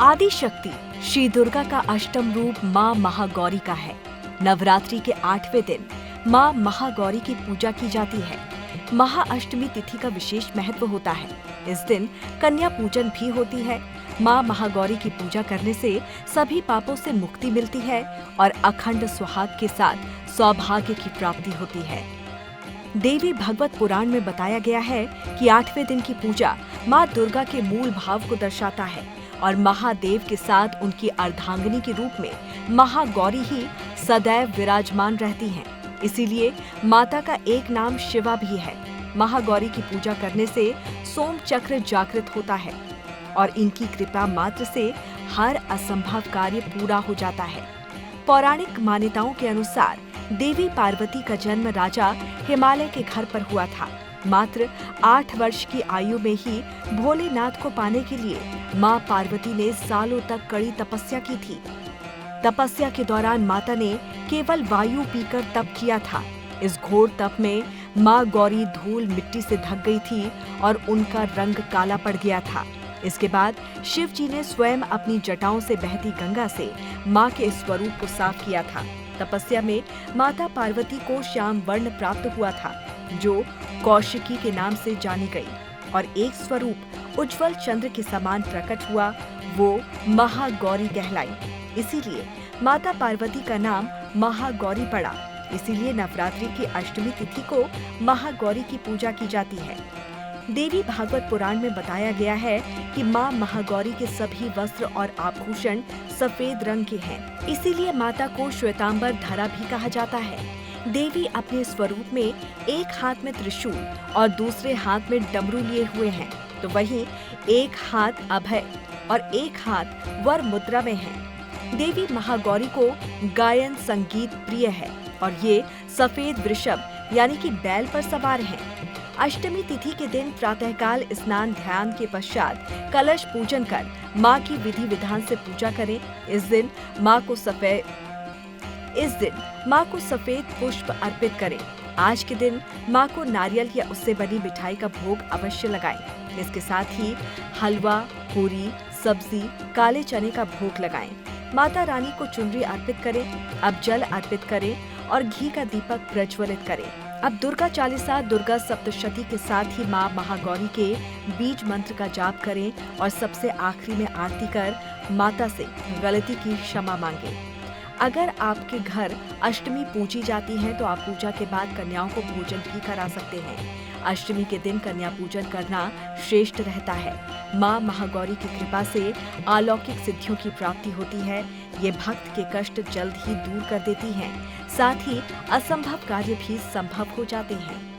आदि शक्ति श्री दुर्गा का अष्टम रूप माँ महागौरी का है। नवरात्रि के 8वें दिन माँ महागौरी की पूजा की जाती है। महाअष्टमी तिथि का विशेष महत्व होता है। इस दिन कन्या पूजन भी होती है। माँ महागौरी की पूजा करने से सभी पापों से मुक्ति मिलती है और अखंड सुहाग के साथ सौभाग्य की प्राप्ति होती है। देवी भागवत पुराण में बताया गया है कि 8वें दिन की पूजा माँ दुर्गा के मूल भाव को दर्शाता है और महादेव के साथ उनकी अर्धांगिनी के रूप में महागौरी ही सदैव विराजमान रहती हैं। इसीलिए माता का एक नाम शिवा भी है। महागौरी की पूजा करने से सोम चक्र जागृत होता है और इनकी कृपा मात्र से हर असंभव कार्य पूरा हो जाता है। पौराणिक मान्यताओं के अनुसार देवी पार्वती का जन्म राजा हिमालय के घर पर हुआ था। मात्र 8 वर्ष की आयु में ही भोलेनाथ को पाने के लिए माँ पार्वती ने सालों तक कड़ी तपस्या की थी। तपस्या के दौरान माता ने केवल वायु पीकर तप किया था। इस घोर तप में माँ गौरी धूल मिट्टी से ढक गई थी और उनका रंग काला पड़ गया था। इसके बाद शिव जी ने स्वयं अपनी जटाओं से बहती गंगा से माँ के स्वरूप को साफ किया था। तपस्या में माता पार्वती को श्याम वर्ण प्राप्त हुआ था, जो कौशिकी के नाम से जानी गई, और एक स्वरूप उज्जवल चंद्र के समान प्रकट हुआ, वो महागौरी कहलाई। इसीलिए माता पार्वती का नाम महागौरी पड़ा। इसीलिए नवरात्रि की अष्टमी तिथि को महागौरी की पूजा की जाती है। देवी भागवत पुराण में बताया गया है कि माँ महागौरी के सभी वस्त्र और आभूषण सफेद रंग के हैं। इसीलिए माता को श्वेतांबर धरा भी कहा जाता है। देवी अपने स्वरूप में एक हाथ में त्रिशूल और दूसरे हाथ में डमरू लिए हुए हैं, तो वहीं एक हाथ अभय और एक हाथ वर मुद्रा में है। देवी महागौरी को गायन संगीत प्रिय है और ये सफेद वृषभ यानी कि बैल पर सवार हैं। अष्टमी तिथि के दिन प्रातःकाल स्नान ध्यान के पश्चात कलश पूजन कर माँ की विधि विधान से पूजा करें। इस दिन माँ को सफेद पुष्प अर्पित करें। आज के दिन माँ को नारियल या उससे बनी मिठाई का भोग अवश्य लगाएं। इसके साथ ही हलवा, पूरी, सब्जी, काले चने का भोग लगाएं। माता रानी को चुनरी अर्पित करें। अब जल अर्पित करें और घी का दीपक प्रज्वलित करें। अब दुर्गा चालीसा, दुर्गा सप्तशती के साथ ही माँ महागौरी के बीज मंत्र का जाप करें और सबसे आखिरी में आरती कर माता से गलती की क्षमा मांगे। अगर आपके घर अष्टमी पूजी जाती है तो आप पूजा के बाद कन्याओं को भोजन भी करा सकते हैं। अष्टमी के दिन कन्या पूजन करना श्रेष्ठ रहता है। माँ महागौरी की कृपा से अलौकिक सिद्धियों की प्राप्ति होती है। ये भक्त के कष्ट जल्द ही दूर कर देती हैं। साथ ही असंभव कार्य भी संभव हो जाते हैं।